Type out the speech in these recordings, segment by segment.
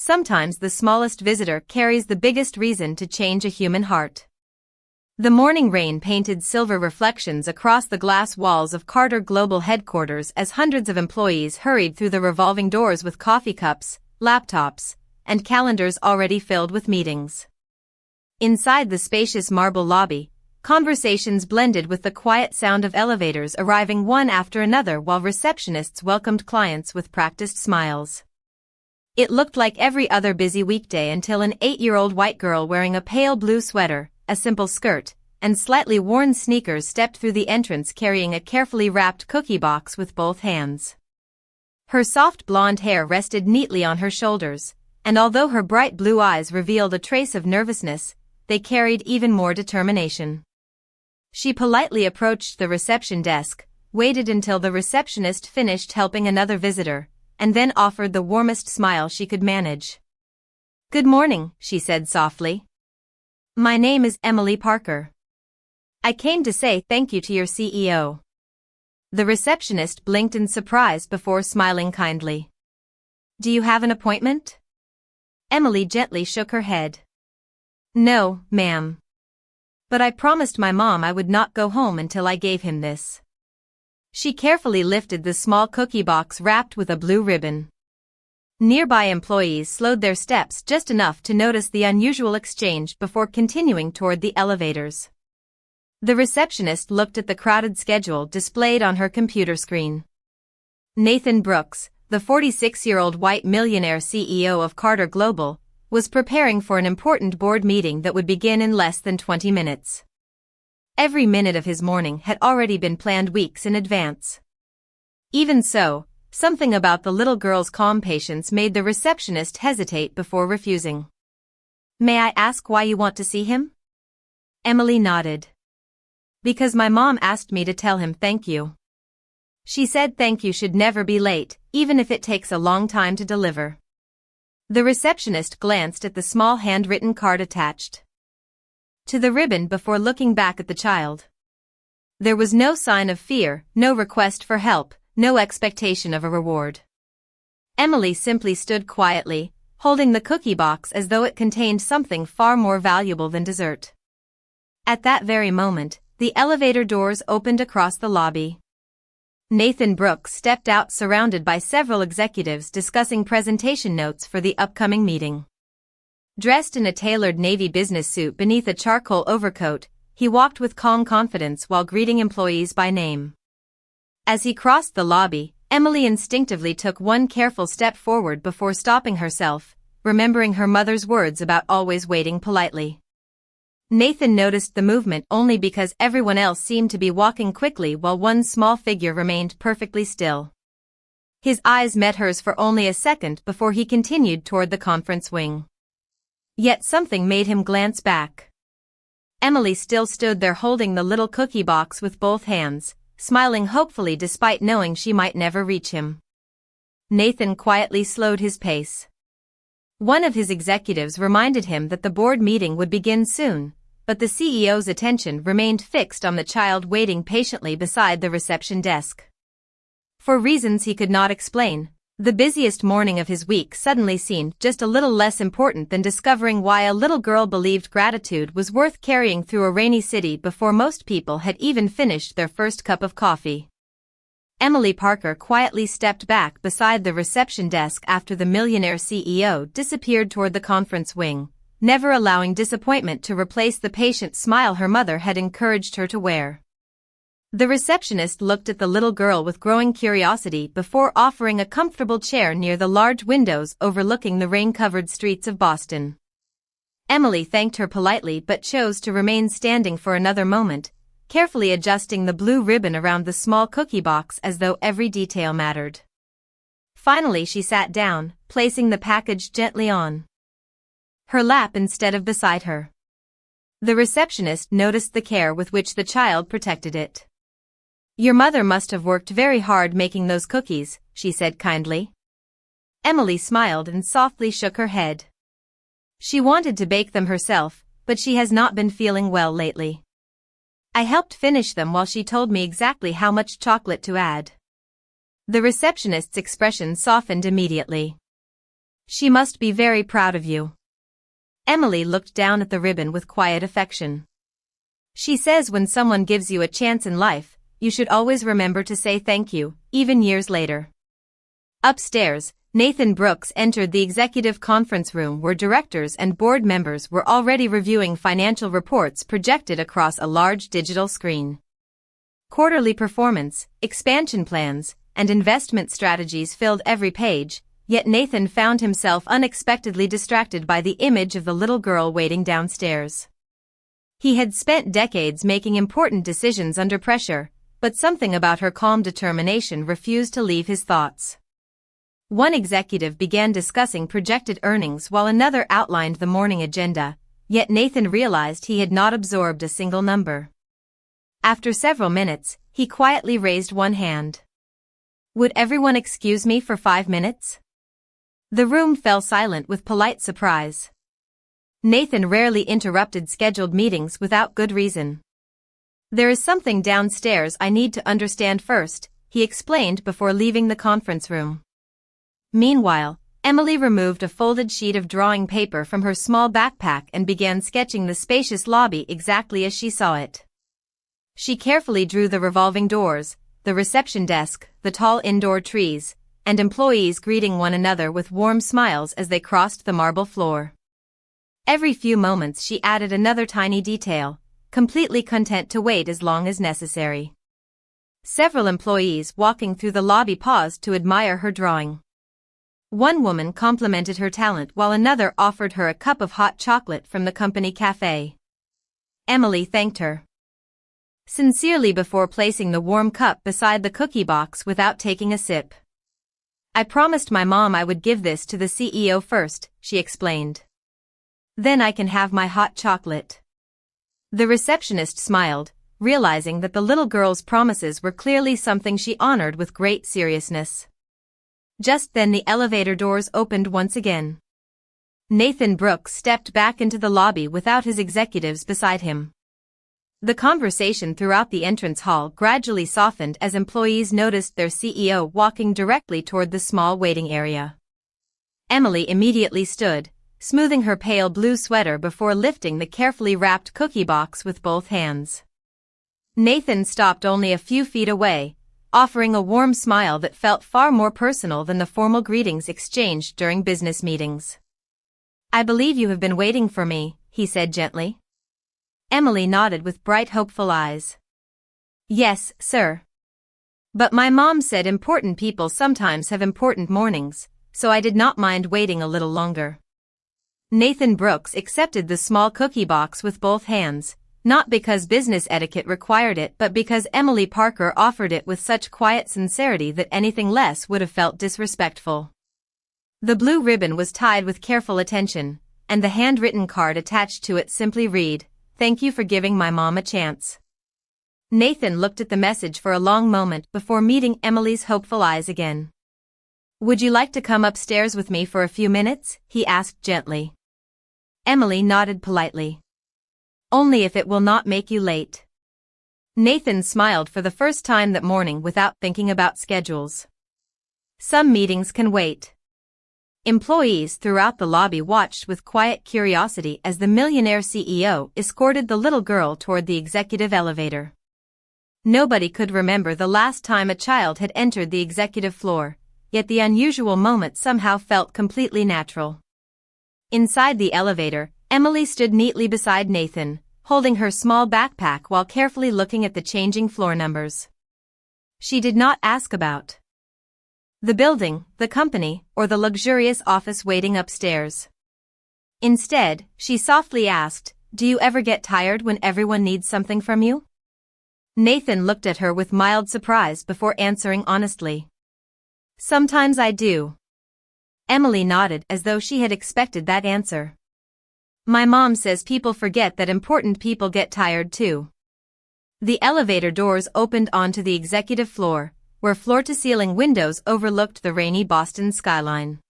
sometimes the smallest visitor carries the biggest reason to change a human heart. The morning rain painted silver reflections across the glass walls of Carter Global headquarters as hundreds of employees hurried through the revolving doors with coffee cups, laptops, and calendars already filled with meetings. Inside the spacious marble lobby, conversations blended with the quiet sound of elevators arriving one after another while receptionists welcomed clients with practiced smiles. It looked like every other busy weekday until an 8-year-old white girl wearing a pale blue sweater, a simple skirt, and slightly worn sneakers stepped through the entrance carrying a carefully wrapped cookie box with both hands. Her soft blonde hair rested neatly on her shoulders, and although her bright blue eyes revealed a trace of nervousness, they carried even more determination. She politely approached the reception desk, waited until the receptionist finished helping another visitor, and then offered the warmest smile she could manage. "Good morning," she said softly. "My name is Emily Parker. I came to say thank you to your CEO." The receptionist blinked in surprise before smiling kindly. "Do you have an appointment?" Emily gently shook her head. "No, ma'am. But I promised my mom I would not go home until I gave him this." She carefully lifted the small cookie box wrapped with a blue ribbon. Nearby employees slowed their steps just enough to notice the unusual exchange before continuing toward the elevators. The receptionist looked at the crowded schedule displayed on her computer screen. Nathan Brooks, the 46-year-old white millionaire CEO of Carter Global, was preparing for an important board meeting that would begin in less than 20 minutes. Every minute of his morning had already been planned weeks in advance. Even so, something about the little girl's calm patience made the receptionist hesitate before refusing. "May I ask why you want to see him?" Emily nodded. "Because my mom asked me to tell him thank you. She said thank you should never be late, even if it takes a long time to deliver." The receptionist glanced at the small handwritten card attached to the ribbon before looking back at the child. There was no sign of fear, no request for help, no expectation of a reward. Emily simply stood quietly, holding the cookie box as though it contained something far more valuable than dessert. At that very moment, the elevator doors opened across the lobby. Nathan Brooks stepped out surrounded by several executives discussing presentation notes for the upcoming meeting. Dressed in a tailored navy business suit beneath a charcoal overcoat, he walked with calm confidence while greeting employees by name. As he crossed the lobby, Emily instinctively took one careful step forward before stopping herself, remembering her mother's words about always waiting politely. Nathan noticed the movement only because everyone else seemed to be walking quickly while one small figure remained perfectly still. His eyes met hers for only a second before he continued toward the conference wing. Yet something made him glance back. Emily still stood there holding the little cookie box with both hands, smiling hopefully despite knowing she might never reach him. Nathan quietly slowed his pace. One of his executives reminded him that the board meeting would begin soon, but the CEO's attention remained fixed on the child waiting patiently beside the reception desk. For reasons he could not explain, the busiest morning of his week suddenly seemed just a little less important than discovering why a little girl believed gratitude was worth carrying through a rainy city before most people had even finished their first cup of coffee. Emily Parker quietly stepped back beside the reception desk after the Millionaire CEO disappeared toward the conference wing, never allowing disappointment to replace the patient smile her mother had encouraged her to wear. The receptionist looked at the little girl with growing curiosity before offering a comfortable chair near the large windows overlooking the rain-covered streets of Boston. Emily thanked her politely but chose to remain standing for another moment, carefully adjusting the blue ribbon around the small cookie box as though every detail mattered. Finally she sat down, placing the package gently on her lap instead of beside her. The receptionist noticed the care with which the child protected it. "Your mother must have worked very hard making those cookies," she said kindly. Emily smiled and softly shook her head. She wanted to bake them herself, but she has not been feeling well lately. I helped finish them while she told me exactly how much chocolate to add. The receptionist's expression softened immediately. She must be very proud of you. Emily looked down at the ribbon with quiet affection. She says when someone gives you a chance in life, you should always remember to say thank you, even years later. Upstairs, Nathan Brooks entered the executive conference room where directors and board members were already reviewing financial reports projected across a large digital screen. Quarterly performance, expansion plans, and investment strategies filled every page, yet Nathan found himself unexpectedly distracted by the image of the little girl waiting downstairs. He had spent decades making important decisions under pressure, but something about her calm determination refused to leave his thoughts. One executive began discussing projected earnings while another outlined the morning agenda, yet Nathan realized he had not absorbed a single number. After several minutes, he quietly raised one hand. Would everyone excuse me for 5 minutes? The room fell silent with polite surprise. Nathan rarely interrupted scheduled meetings without good reason. There is something downstairs I need to understand first, he explained before leaving the conference room. Meanwhile, Emily removed a folded sheet of drawing paper from her small backpack and began sketching the spacious lobby exactly as she saw it. She carefully drew the revolving doors, the reception desk, the tall indoor trees, and employees greeting one another with warm smiles as they crossed the marble floor. Every few moments she added another tiny detail, completely content to wait as long as necessary. Several employees walking through the lobby paused to admire her drawing. One woman complimented her talent while another offered her a cup of hot chocolate from the company cafe. Emily thanked her sincerely before placing the warm cup beside the cookie box without taking a sip. I promised my mom I would give this to the CEO first, she explained. Then I can have my hot chocolate. The receptionist smiled, realizing that the little girl's promises were clearly something she honored with great seriousness. Just then the elevator doors opened once again. Nathan Brooks stepped back into the lobby without his executives beside him. The conversation throughout the entrance hall gradually softened as employees noticed their CEO walking directly toward the small waiting area. Emily immediately stood, smoothing her pale blue sweater before lifting the carefully wrapped cookie box with both hands. Nathan stopped only a few feet away, offering a warm smile that felt far more personal than the formal greetings exchanged during business meetings. I believe you have been waiting for me, he said gently. Emily nodded with bright, hopeful eyes. Yes, sir. But my mom said important people sometimes have important mornings, so I did not mind waiting a little longer. Nathan Brooks accepted the small cookie box with both hands, not because business etiquette required it but because Emily Parker offered it with such quiet sincerity that anything less would have felt disrespectful. The blue ribbon was tied with careful attention, and the handwritten card attached to it simply read, "Thank you for giving my mom a chance." Nathan looked at the message for a long moment before meeting Emily's hopeful eyes again. Would you like to come upstairs with me for a few minutes? He asked gently. Emily nodded politely. Only if it will not make you late. Nathan smiled for the first time that morning without thinking about schedules. Some meetings can wait. Employees throughout the lobby watched with quiet curiosity as the Millionaire CEO escorted the little girl toward the executive elevator. Nobody could remember the last time a child had entered the executive floor, yet the unusual moment somehow felt completely natural. Inside the elevator, Emily stood neatly beside Nathan, holding her small backpack while carefully looking at the changing floor numbers. She did not ask about the building, the company, or the luxurious office waiting upstairs. Instead, she softly asked, "Do you ever get tired when everyone needs something from you?" Nathan looked at her with mild surprise before answering honestly. "Sometimes I do." Emily nodded as though she had expected that answer. My mom says people forget that important people get tired too. The elevator doors opened onto the executive floor, where floor-to-ceiling windows overlooked the rainy Boston skyline.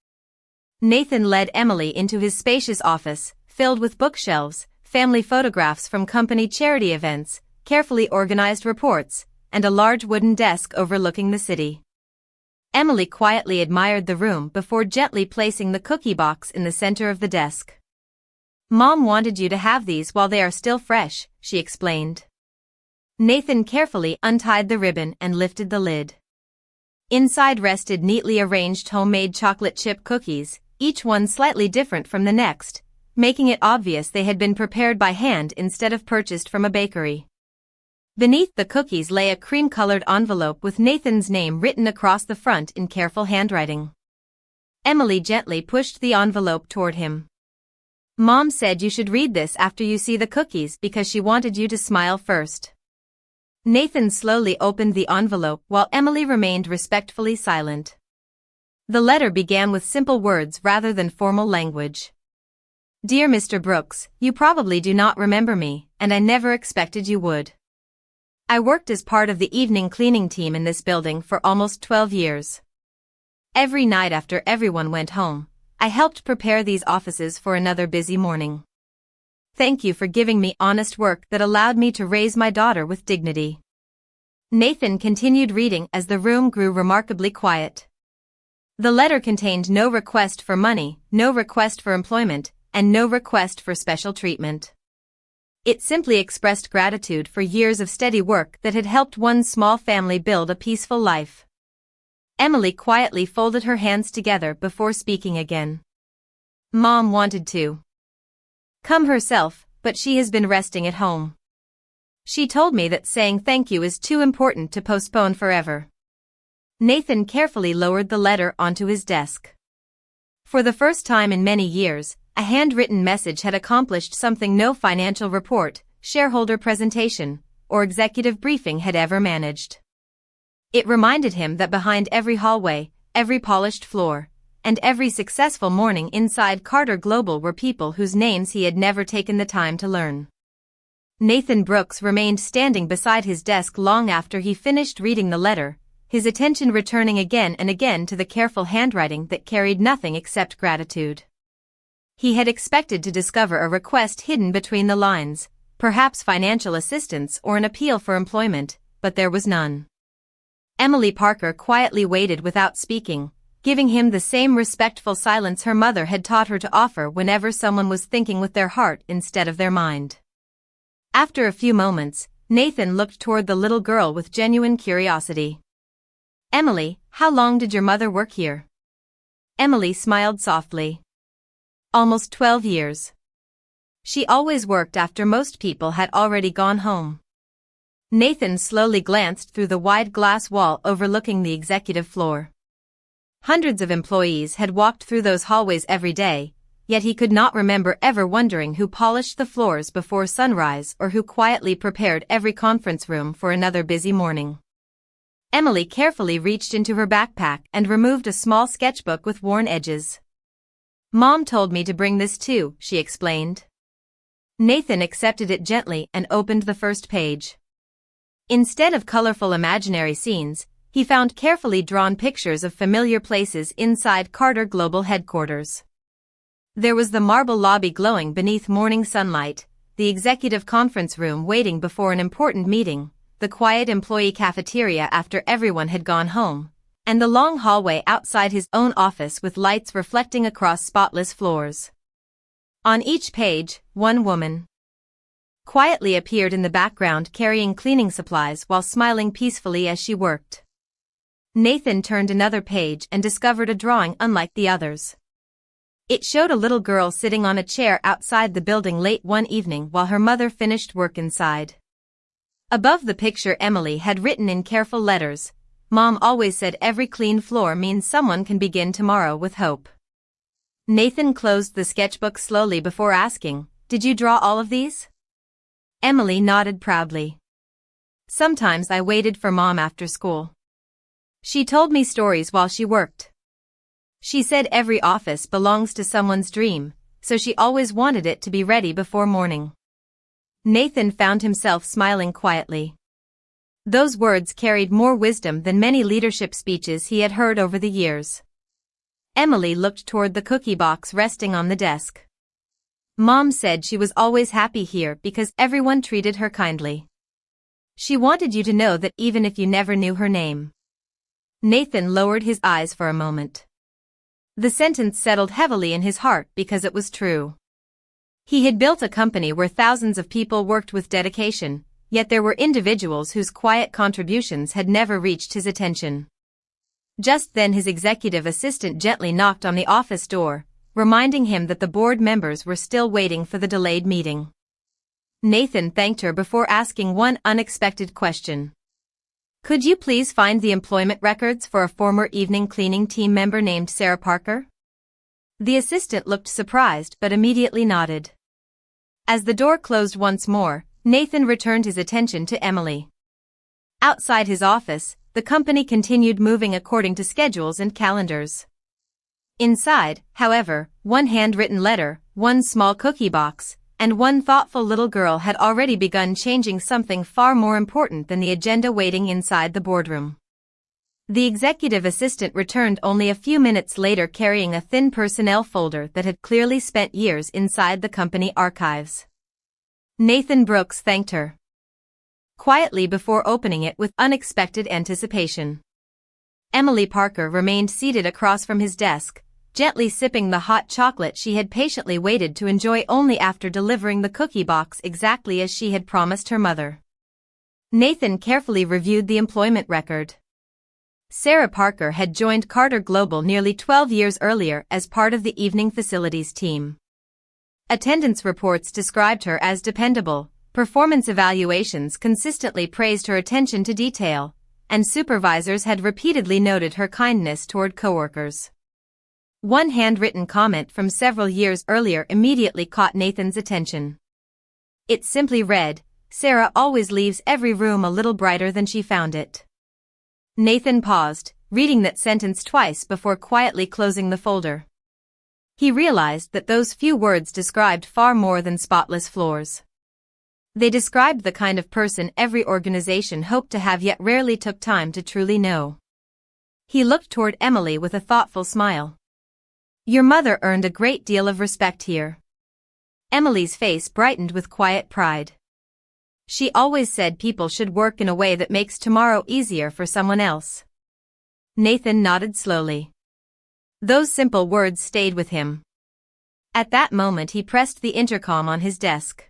Nathan led Emily into his spacious office, filled with bookshelves, family photographs from company charity events, carefully organized reports, and a large wooden desk overlooking the city. Emily quietly admired the room before gently placing the cookie box in the center of the desk. "Mom wanted you to have these while they are still fresh," she explained. Nathan carefully untied the ribbon and lifted the lid. Inside rested neatly arranged homemade chocolate chip cookies, each one slightly different from the next, making it obvious they had been prepared by hand instead of purchased from a bakery. Beneath the cookies lay a cream-colored envelope with Nathan's name written across the front in careful handwriting. Emily gently pushed the envelope toward him. "Mom said you should read this after you see the cookies because she wanted you to smile first." Nathan slowly opened the envelope while Emily remained respectfully silent. The letter began with simple words rather than formal language. "Dear Mr. Brooks, you probably do not remember me, and I never expected you would. I worked as part of the evening cleaning team in this building for almost 12 years. Every night after everyone went home, I helped prepare these offices for another busy morning. Thank you for giving me honest work that allowed me to raise my daughter with dignity." Nathan continued reading as the room grew remarkably quiet. The letter contained no request for money, no request for employment, and no request for special treatment. It simply expressed gratitude for years of steady work that had helped one small family build a peaceful life. Emily quietly folded her hands together before speaking again. "Mom wanted to come herself, but she has been resting at home. She told me that saying thank you is too important to postpone forever." Nathan carefully lowered the letter onto his desk. For the first time in many years, a handwritten message had accomplished something no financial report, shareholder presentation, or executive briefing had ever managed. It reminded him that behind every hallway, every polished floor, and every successful morning inside Carter Global were people whose names he had never taken the time to learn. Nathan Brooks remained standing beside his desk long after he finished reading the letter, his attention returning again and again to the careful handwriting that carried nothing except gratitude. He had expected to discover a request hidden between the lines, perhaps financial assistance or an appeal for employment, but there was none. Emily Parker quietly waited without speaking, giving him the same respectful silence her mother had taught her to offer whenever someone was thinking with their heart instead of their mind. After a few moments, Nathan looked toward the little girl with genuine curiosity. "Emily, how long did your mother work here?" Emily smiled softly. "Almost 12 years. She always worked after most people had already gone home." Nathan slowly glanced through the wide glass wall overlooking the executive floor. Hundreds of employees had walked through those hallways every day, yet he could not remember ever wondering who polished the floors before sunrise or who quietly prepared every conference room for another busy morning. Emily carefully reached into her backpack and removed a small sketchbook with worn edges. "Mom told me to bring this too," she explained. Nathan accepted it gently and opened the first page. Instead of colorful imaginary scenes, he found carefully drawn pictures of familiar places inside Carter Global headquarters. There was the marble lobby glowing beneath morning sunlight, the executive conference room waiting before an important meeting, the quiet employee cafeteria after everyone had gone home, and the long hallway outside his own office with lights reflecting across spotless floors. On each page, one woman quietly appeared in the background carrying cleaning supplies while smiling peacefully as she worked. Nathan turned another page and discovered a drawing unlike the others. It showed a little girl sitting on a chair outside the building late one evening while her mother finished work inside. Above the picture Emily had written in careful letters, "Mom always said every clean floor means someone can begin tomorrow with hope." Nathan closed the sketchbook slowly before asking, "Did you draw all of these?" Emily nodded proudly. "Sometimes I waited for Mom after school. She told me stories while she worked. She said every office belongs to someone's dream, so she always wanted it to be ready before morning." Nathan found himself smiling quietly. Those words carried more wisdom than many leadership speeches he had heard over the years. Emily looked toward the cookie box resting on the desk. "Mom said she was always happy here because everyone treated her kindly. She wanted you to know that even if you never knew her name." Nathan lowered his eyes for a moment. The sentence settled heavily in his heart because it was true. He had built a company where thousands of people worked with dedication, yet there were individuals whose quiet contributions had never reached his attention. Just then his executive assistant gently knocked on the office door, reminding him that the board members were still waiting for the delayed meeting. Nathan thanked her before asking one unexpected question. "Could you please find the employment records for a former evening cleaning team member named Sarah Parker?" The assistant looked surprised but immediately nodded. As the door closed once more, Nathan returned his attention to Emily. Outside his office, the company continued moving according to schedules and calendars. Inside, however, one handwritten letter, one small cookie box, and one thoughtful little girl had already begun changing something far more important than the agenda waiting inside the boardroom. The executive assistant returned only a few minutes later carrying a thin personnel folder that had clearly spent years inside the company archives. Nathan Brooks thanked her quietly before opening it with unexpected anticipation. Emily Parker remained seated across from his desk, gently sipping the hot chocolate she had patiently waited to enjoy only after delivering the cookie box exactly as she had promised her mother. Nathan carefully reviewed the employment record. Sarah Parker had joined Carter Global nearly 12 years earlier as part of the evening facilities team. Attendance reports described her as dependable, performance evaluations consistently praised her attention to detail, and supervisors had repeatedly noted her kindness toward coworkers. One handwritten comment from several years earlier immediately caught Nathan's attention. It simply read, "Sarah always leaves every room a little brighter than she found it." Nathan paused, reading that sentence twice before quietly closing the folder. He realized that those few words described far more than spotless floors. They described the kind of person every organization hoped to have yet rarely took time to truly know. He looked toward Emily with a thoughtful smile. "Your mother earned a great deal of respect here." Emily's face brightened with quiet pride. "She always said people should work in a way that makes tomorrow easier for someone else." Nathan nodded slowly. Those simple words stayed with him. At that moment he pressed the intercom on his desk.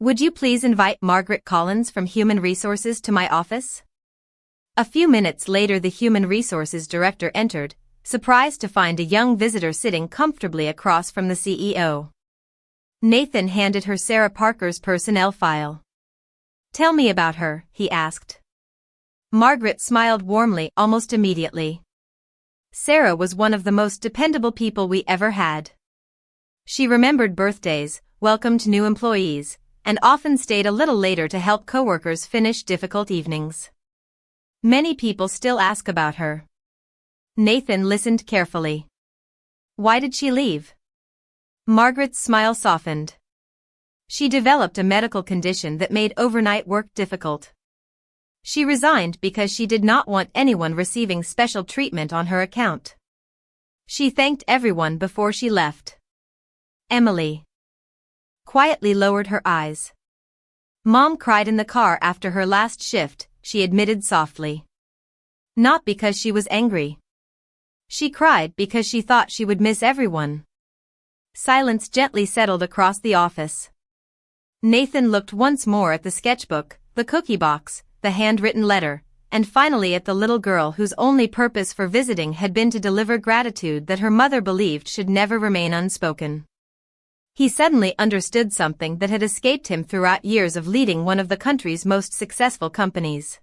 "Would you please invite Margaret Collins from Human Resources to my office?" A few minutes later the Human Resources Director entered, surprised to find a young visitor sitting comfortably across from the CEO. Nathan handed her Sarah Parker's personnel file. "Tell me about her," he asked. Margaret smiled warmly almost immediately. "Sarah was one of the most dependable people we ever had. She remembered birthdays, welcomed new employees, and often stayed a little later to help coworkers finish difficult evenings. Many people still ask about her." Nathan listened carefully. "Why did she leave?" Margaret's smile softened. "She developed a medical condition that made overnight work difficult. She resigned because she did not want anyone receiving special treatment on her account. She thanked everyone before she left." Emily quietly lowered her eyes. "Mom cried in the car after her last shift," she admitted softly. "Not because she was angry. She cried because she thought she would miss everyone." Silence gently settled across the office. Nathan looked once more at the sketchbook, the cookie box, the handwritten letter, and finally at the little girl whose only purpose for visiting had been to deliver gratitude that her mother believed should never remain unspoken. He suddenly understood something that had escaped him throughout years of leading one of the country's most successful companies.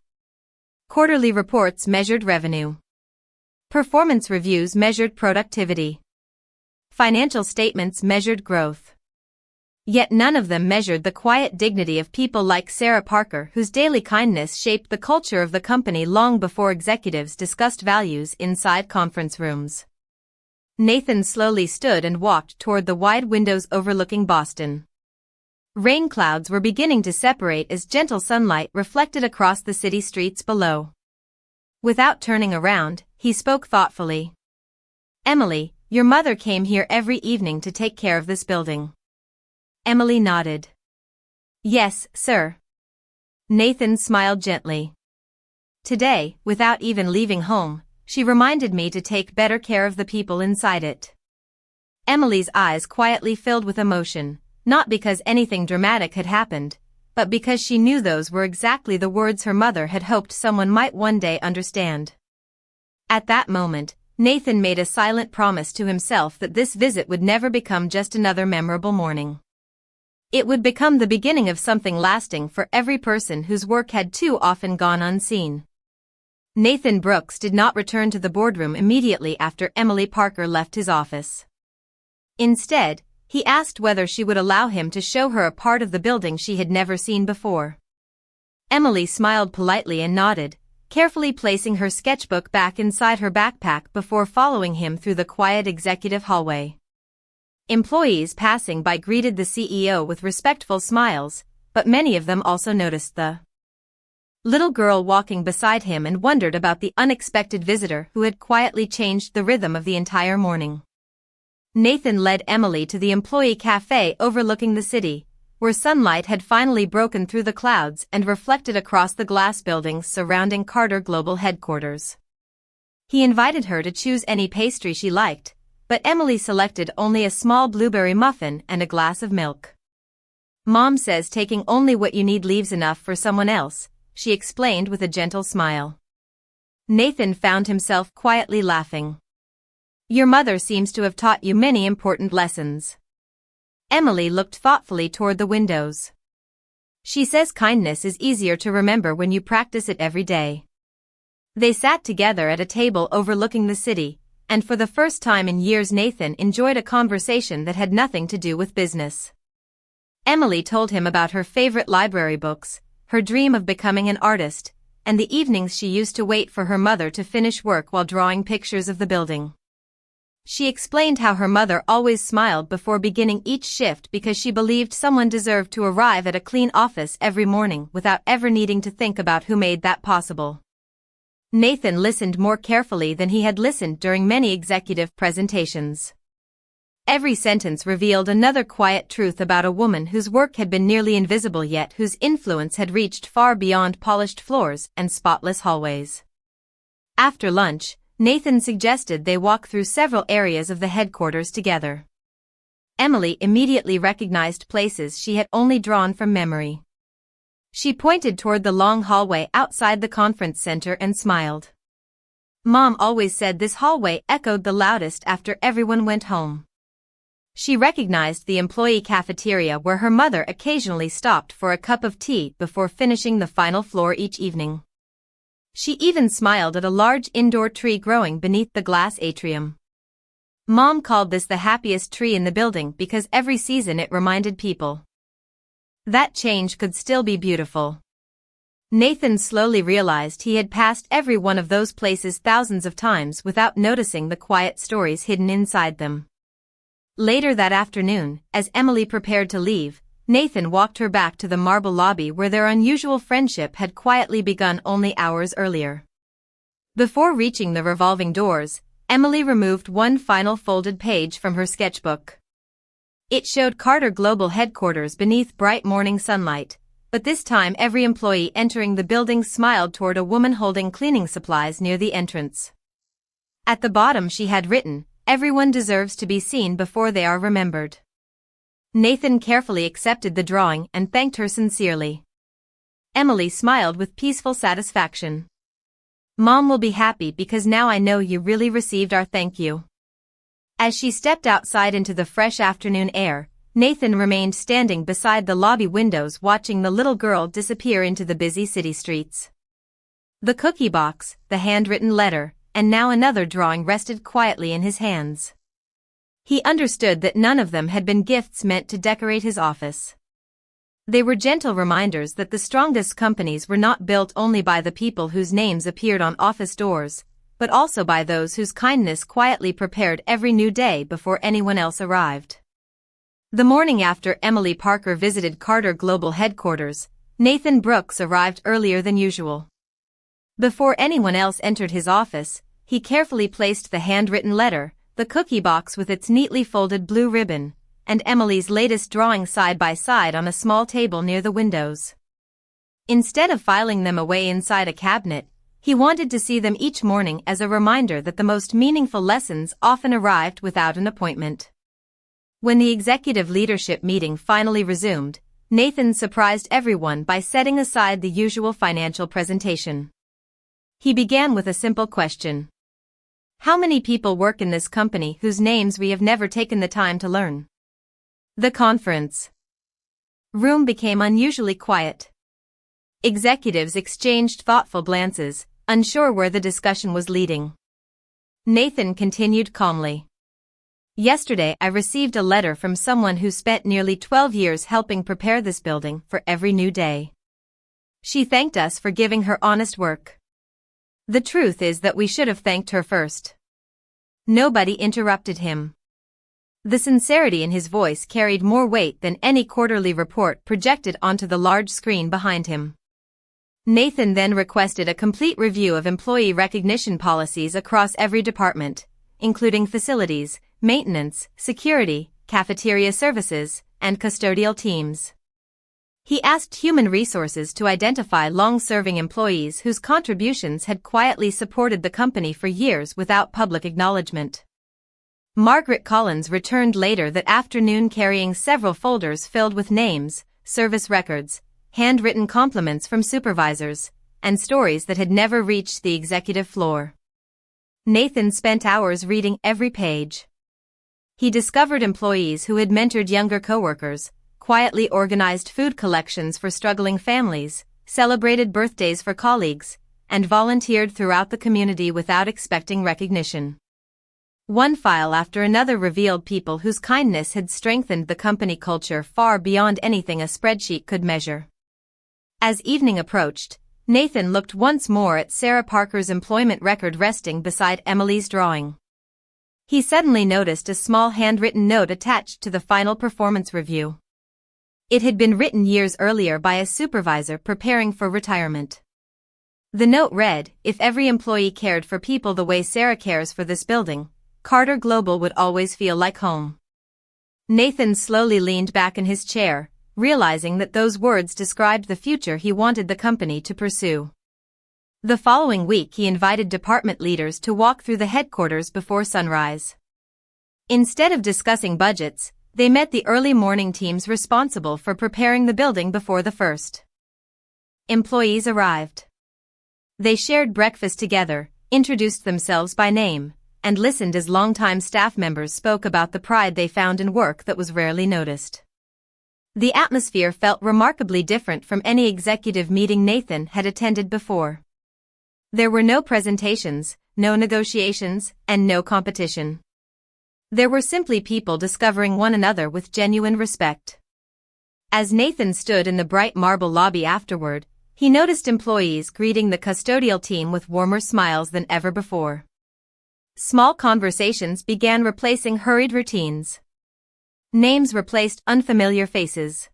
Quarterly reports measured revenue. Performance reviews measured productivity. Financial statements measured growth. Yet none of them measured the quiet dignity of people like Sarah Parker, whose daily kindness shaped the culture of the company long before executives discussed values inside conference rooms. Nathan slowly stood and walked toward the wide windows overlooking Boston. Rain clouds were beginning to separate as gentle sunlight reflected across the city streets below. Without turning around, he spoke thoughtfully. "Emily, your mother came here every evening to take care of this building." Emily nodded. "Yes, sir." Nathan smiled gently. Today, without even leaving home, she reminded me to take better care of the people inside it. Emily's eyes quietly filled with emotion, not because anything dramatic had happened, but because she knew those were exactly the words her mother had hoped someone might one day understand. At that moment, Nathan made a silent promise to himself that this visit would never become just another memorable morning. It would become the beginning of something lasting for every person whose work had too often gone unseen. Nathan Brooks did not return to the boardroom immediately after Emily Parker left his office. Instead, he asked whether she would allow him to show her a part of the building she had never seen before. Emily smiled politely and nodded, carefully placing her sketchbook back inside her backpack before following him through the quiet executive hallway. Employees passing by greeted the CEO with respectful smiles, but many of them also noticed the little girl walking beside him and wondered about the unexpected visitor who had quietly changed the rhythm of the entire morning. Nathan led Emily to the employee cafe overlooking the city, where sunlight had finally broken through the clouds and reflected across the glass buildings surrounding Carter Global headquarters. He invited her to choose any pastry she liked, but Emily selected only a small blueberry muffin and a glass of milk. "Mom says taking only what you need leaves enough for someone else," she explained with a gentle smile. Nathan found himself quietly laughing. "Your mother seems to have taught you many important lessons." Emily looked thoughtfully toward the windows. "She says kindness is easier to remember when you practice it every day." They sat together at a table overlooking the city, and for the first time in years Nathan enjoyed a conversation that had nothing to do with business. Emily told him about her favorite library books, her dream of becoming an artist, and the evenings she used to wait for her mother to finish work while drawing pictures of the building. She explained how her mother always smiled before beginning each shift because she believed someone deserved to arrive at a clean office every morning without ever needing to think about who made that possible. Nathan listened more carefully than he had listened during many executive presentations. Every sentence revealed another quiet truth about a woman whose work had been nearly invisible yet whose influence had reached far beyond polished floors and spotless hallways. After lunch, Nathan suggested they walk through several areas of the headquarters together. Emily immediately recognized places she had only drawn from memory. She pointed toward the long hallway outside the conference center and smiled. "Mom always said this hallway echoed the loudest after everyone went home." She recognized the employee cafeteria where her mother occasionally stopped for a cup of tea before finishing the final floor each evening. She even smiled at a large indoor tree growing beneath the glass atrium. Mom called this the happiest tree in the building because every season it reminded people that change could still be beautiful. Nathan slowly realized he had passed every one of those places thousands of times without noticing the quiet stories hidden inside them. Later that afternoon, as Emily prepared to leave, Nathan walked her back to the marble lobby where their unusual friendship had quietly begun only hours earlier. Before reaching the revolving doors, Emily removed one final folded page from her sketchbook. It showed Carter Global headquarters beneath bright morning sunlight, but this time every employee entering the building smiled toward a woman holding cleaning supplies near the entrance. At the bottom she had written, "Everyone deserves to be seen before they are remembered." Nathan carefully accepted the drawing and thanked her sincerely. Emily smiled with peaceful satisfaction. "Mom will be happy because now I know you really received our thank you." As she stepped outside into the fresh afternoon air, Nathan remained standing beside the lobby windows watching the little girl disappear into the busy city streets. The cookie box, the handwritten letter, and now another drawing rested quietly in his hands. He understood that none of them had been gifts meant to decorate his office. They were gentle reminders that the strongest companies were not built only by the people whose names appeared on office doors, but also by those whose kindness quietly prepared every new day before anyone else arrived. The morning after Emily Parker visited Carter Global headquarters, Nathan Brooks arrived earlier than usual. Before anyone else entered his office, he carefully placed the handwritten letter, the cookie box with its neatly folded blue ribbon, and Emily's latest drawing side by side on a small table near the windows. Instead of filing them away inside a cabinet, He wanted to see them each morning as a reminder that the most meaningful lessons often arrived without an appointment. When the executive leadership meeting finally resumed, Nathan surprised everyone by setting aside the usual financial presentation. He began with a simple question. How many people work in this company whose names we have never taken the time to learn? The conference room became unusually quiet. Executives exchanged thoughtful glances, unsure where the discussion was leading. Nathan continued calmly. Yesterday I received a letter from someone who spent nearly 12 years helping prepare this building for every new day. She thanked us for giving her honest work. The truth is that we should have thanked her first. Nobody interrupted him. The sincerity in his voice carried more weight than any quarterly report projected onto the large screen behind him. Nathan then requested a complete review of employee recognition policies across every department, including facilities, maintenance, security, cafeteria services, and custodial teams. He asked Human Resources to identify long-serving employees whose contributions had quietly supported the company for years without public acknowledgement. Margaret Collins returned later that afternoon carrying several folders filled with names, service records, handwritten compliments from supervisors, and stories that had never reached the executive floor. Nathan spent hours reading every page. He discovered employees who had mentored younger coworkers, quietly organized food collections for struggling families, celebrated birthdays for colleagues, and volunteered throughout the community without expecting recognition. One file after another revealed people whose kindness had strengthened the company culture far beyond anything a spreadsheet could measure. As evening approached, Nathan looked once more at Sarah Parker's employment record resting beside Emily's drawing. He suddenly noticed a small handwritten note attached to the final performance review. It had been written years earlier by a supervisor preparing for retirement. The note read, "If every employee cared for people the way Sarah cares for this building, Carter Global would always feel like home." Nathan slowly leaned back in his chair, realizing that those words described the future he wanted the company to pursue. The following week he invited department leaders to walk through the headquarters before sunrise. Instead of discussing budgets, they met the early morning teams responsible for preparing the building before the first employees arrived. They shared breakfast together, introduced themselves by name, and listened as longtime staff members spoke about the pride they found in work that was rarely noticed. The atmosphere felt remarkably different from any executive meeting Nathan had attended before. There were no presentations, no negotiations, and no competition. There were simply people discovering one another with genuine respect. As Nathan stood in the bright marble lobby afterward, he noticed employees greeting the custodial team with warmer smiles than ever before. Small conversations began replacing hurried routines. Names replaced unfamiliar faces.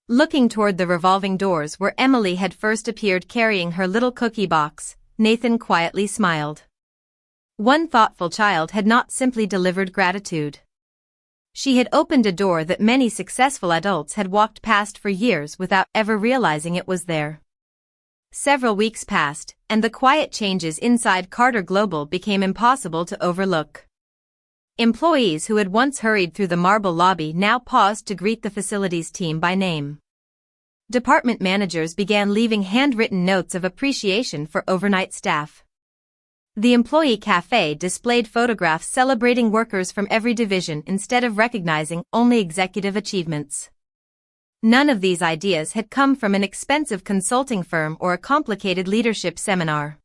Looking toward the revolving doors where Emily had first appeared carrying her little cookie box, Nathan quietly smiled. One thoughtful child had not simply delivered gratitude. She had opened a door that many successful adults had walked past for years without ever realizing it was there. Several weeks passed, and the quiet changes inside Carter Global became impossible to overlook. Employees who had once hurried through the marble lobby now paused to greet the facilities team by name. Department managers began leaving handwritten notes of appreciation for overnight staff. The employee cafe displayed photographs celebrating workers from every division instead of recognizing only executive achievements. None of these ideas had come from an expensive consulting firm or a complicated leadership seminar.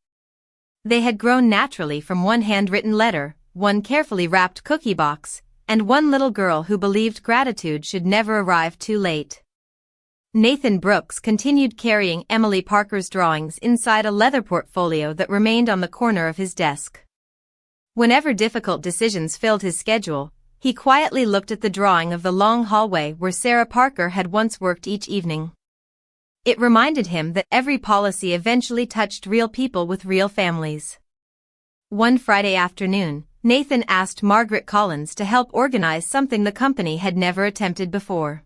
They had grown naturally from one handwritten letter, one carefully wrapped cookie box, and one little girl who believed gratitude should never arrive too late. Nathan Brooks continued carrying Emily Parker's drawings inside a leather portfolio that remained on the corner of his desk. Whenever difficult decisions filled his schedule, he quietly looked at the drawing of the long hallway where Sarah Parker had once worked each evening. It reminded him that every policy eventually touched real people with real families. One Friday afternoon, Nathan asked Margaret Collins to help organize something the company had never attempted before.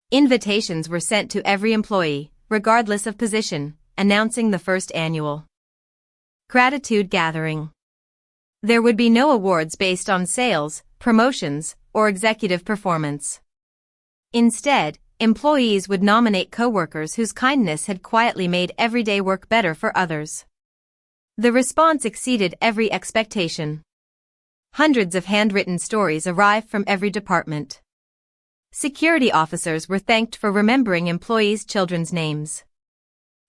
Invitations were sent to every employee, regardless of position, announcing the first annual Gratitude gathering. There would be no awards based on sales, promotions, or executive performance. Instead, employees would nominate coworkers whose kindness had quietly made everyday work better for others. The response exceeded every expectation. Hundreds of handwritten stories arrived from every department. Security officers were thanked for remembering employees' children's names.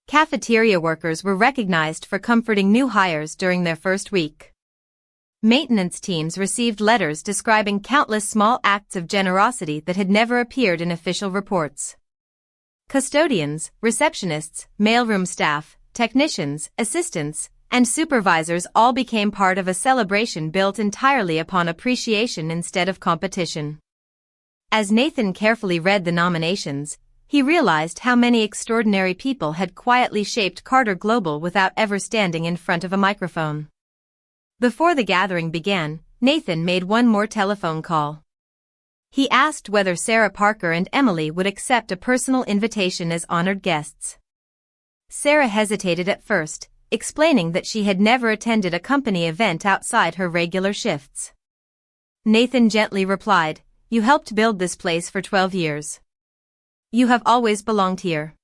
Cafeteria workers were recognized for comforting new hires during their first week. Maintenance teams received letters describing countless small acts of generosity that had never appeared in official reports. Custodians, receptionists, mailroom staff, technicians, assistants, and supervisors all became part of a celebration built entirely upon appreciation instead of competition. As Nathan carefully read the nominations, he realized how many extraordinary people had quietly shaped Carter Global without ever standing in front of a microphone. Before the gathering began, Nathan made one more telephone call. He asked whether Sarah Parker and Emily would accept a personal invitation as honored guests. Sarah hesitated at first, explaining that she had never attended a company event outside her regular shifts. Nathan gently replied, "You helped build this place for 12 years. You have always belonged here."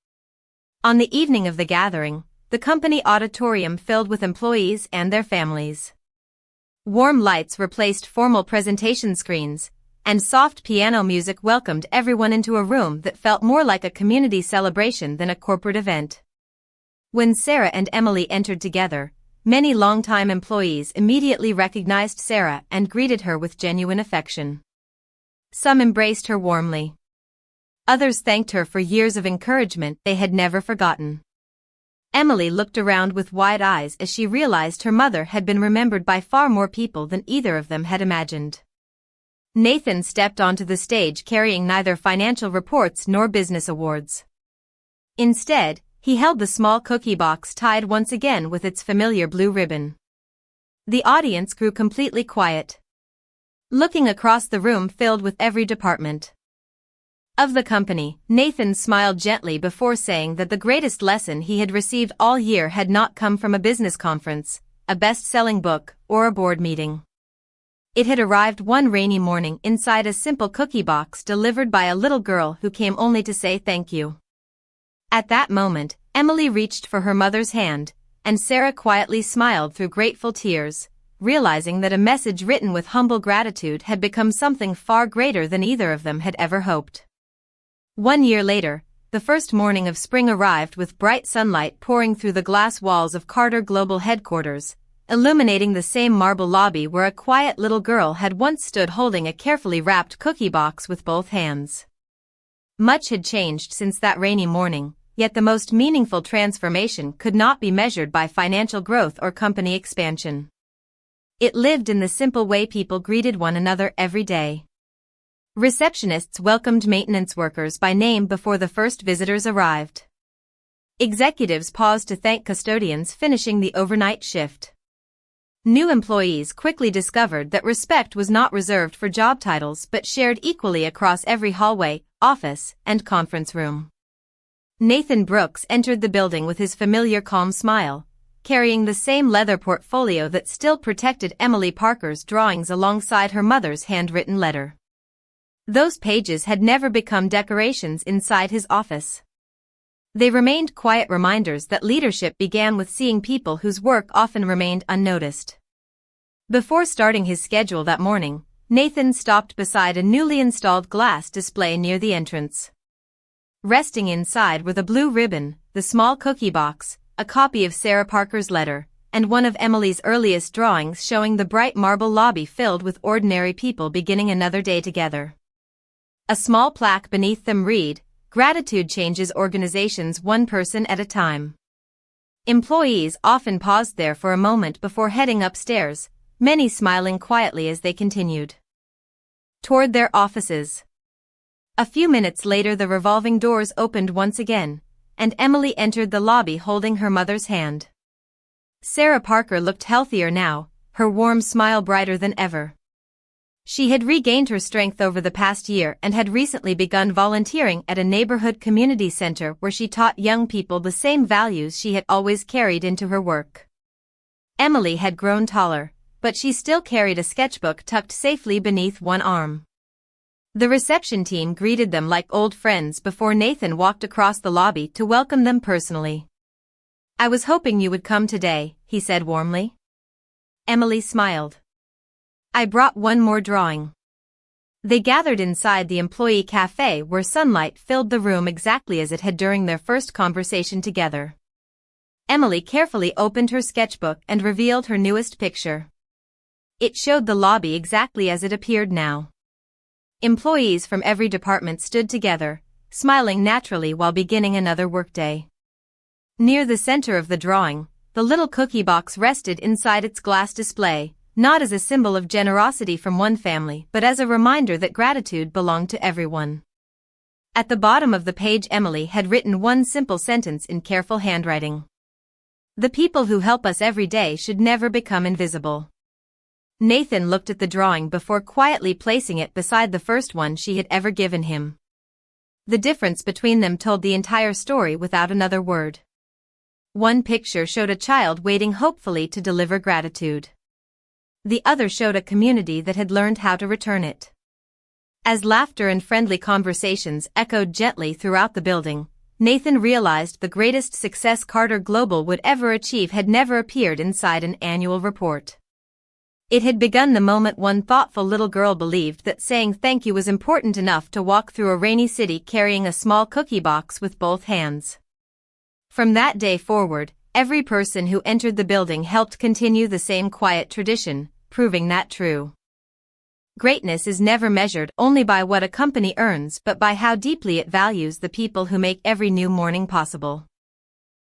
On the evening of the gathering, the company auditorium filled with employees and their families. Warm lights replaced formal presentation screens, and soft piano music welcomed everyone into a room that felt more like a community celebration than a corporate event. When Sarah and Emily entered together, many longtime employees immediately recognized Sarah and greeted her with genuine affection. Some embraced her warmly. Others thanked her for years of encouragement they had never forgotten. Emily looked around with wide eyes as she realized her mother had been remembered by far more people than either of them had imagined. Nathan stepped onto the stage carrying neither financial reports nor business awards. Instead, he held the small cookie box tied once again with its familiar blue ribbon. The audience grew completely quiet, looking across the room filled with every department of the company. Nathan smiled gently before saying that the greatest lesson he had received all year had not come from a business conference, a best-selling book, or a board meeting. It had arrived one rainy morning inside a simple cookie box delivered by a little girl who came only to say thank you. At that moment, Emily reached for her mother's hand, and Sarah quietly smiled through grateful tears, realizing that a message written with humble gratitude had become something far greater than either of them had ever hoped. 1 year later, the first morning of spring arrived with bright sunlight pouring through the glass walls of Carter Global headquarters, illuminating the same marble lobby where a quiet little girl had once stood holding a carefully wrapped cookie box with both hands. Much had changed since that rainy morning, yet the most meaningful transformation could not be measured by financial growth or company expansion. It lived in the simple way people greeted one another every day. Receptionists welcomed maintenance workers by name before the first visitors arrived. Executives paused to thank custodians finishing the overnight shift. New employees quickly discovered that respect was not reserved for job titles but shared equally across every hallway, office, and conference room. Nathan Brooks entered the building with his familiar calm smile, carrying the same leather portfolio that still protected Emily Parker's drawings alongside her mother's handwritten letter. Those pages had never become decorations inside his office. They remained quiet reminders that leadership began with seeing people whose work often remained unnoticed. Before starting his schedule that morning, Nathan stopped beside a newly installed glass display near the entrance. Resting inside were the blue ribbon, the small cookie box, a copy of Sarah Parker's letter, and one of Emily's earliest drawings showing the bright marble lobby filled with ordinary people beginning another day together. A small plaque beneath them read, "Gratitude changes organizations one person at a time." Employees often paused there for a moment before heading upstairs, many smiling quietly as they continued toward their offices. A few minutes later the revolving doors opened once again, and Emily entered the lobby holding her mother's hand. Sarah Parker looked healthier now, her warm smile brighter than ever. She had regained her strength over the past year and had recently begun volunteering at a neighborhood community center where she taught young people the same values she had always carried into her work. Emily had grown taller, but she still carried a sketchbook tucked safely beneath one arm. The reception team greeted them like old friends before Nathan walked across the lobby to welcome them personally. "I was hoping you would come today," he said warmly. Emily smiled. "I brought one more drawing." They gathered inside the employee cafe where sunlight filled the room exactly as it had during their first conversation together. Emily carefully opened her sketchbook and revealed her newest picture. It showed the lobby exactly as it appeared now. Employees from every department stood together, smiling naturally while beginning another workday. Near the center of the drawing, the little cookie box rested inside its glass display, not as a symbol of generosity from one family but as a reminder that gratitude belonged to everyone. At the bottom of the page, Emily had written one simple sentence in careful handwriting. "The people who help us every day should never become invisible." Nathan looked at the drawing before quietly placing it beside the first one she had ever given him. The difference between them told the entire story without another word. One picture showed a child waiting hopefully to deliver gratitude. The other showed a community that had learned how to return it. As laughter and friendly conversations echoed gently throughout the building, Nathan realized the greatest success Carter Global would ever achieve had never appeared inside an annual report. It had begun the moment one thoughtful little girl believed that saying thank you was important enough to walk through a rainy city carrying a small cookie box with both hands. From that day forward, every person who entered the building helped continue the same quiet tradition, proving that true. Greatness is never measured only by what a company earns but by how deeply it values the people who make every new morning possible.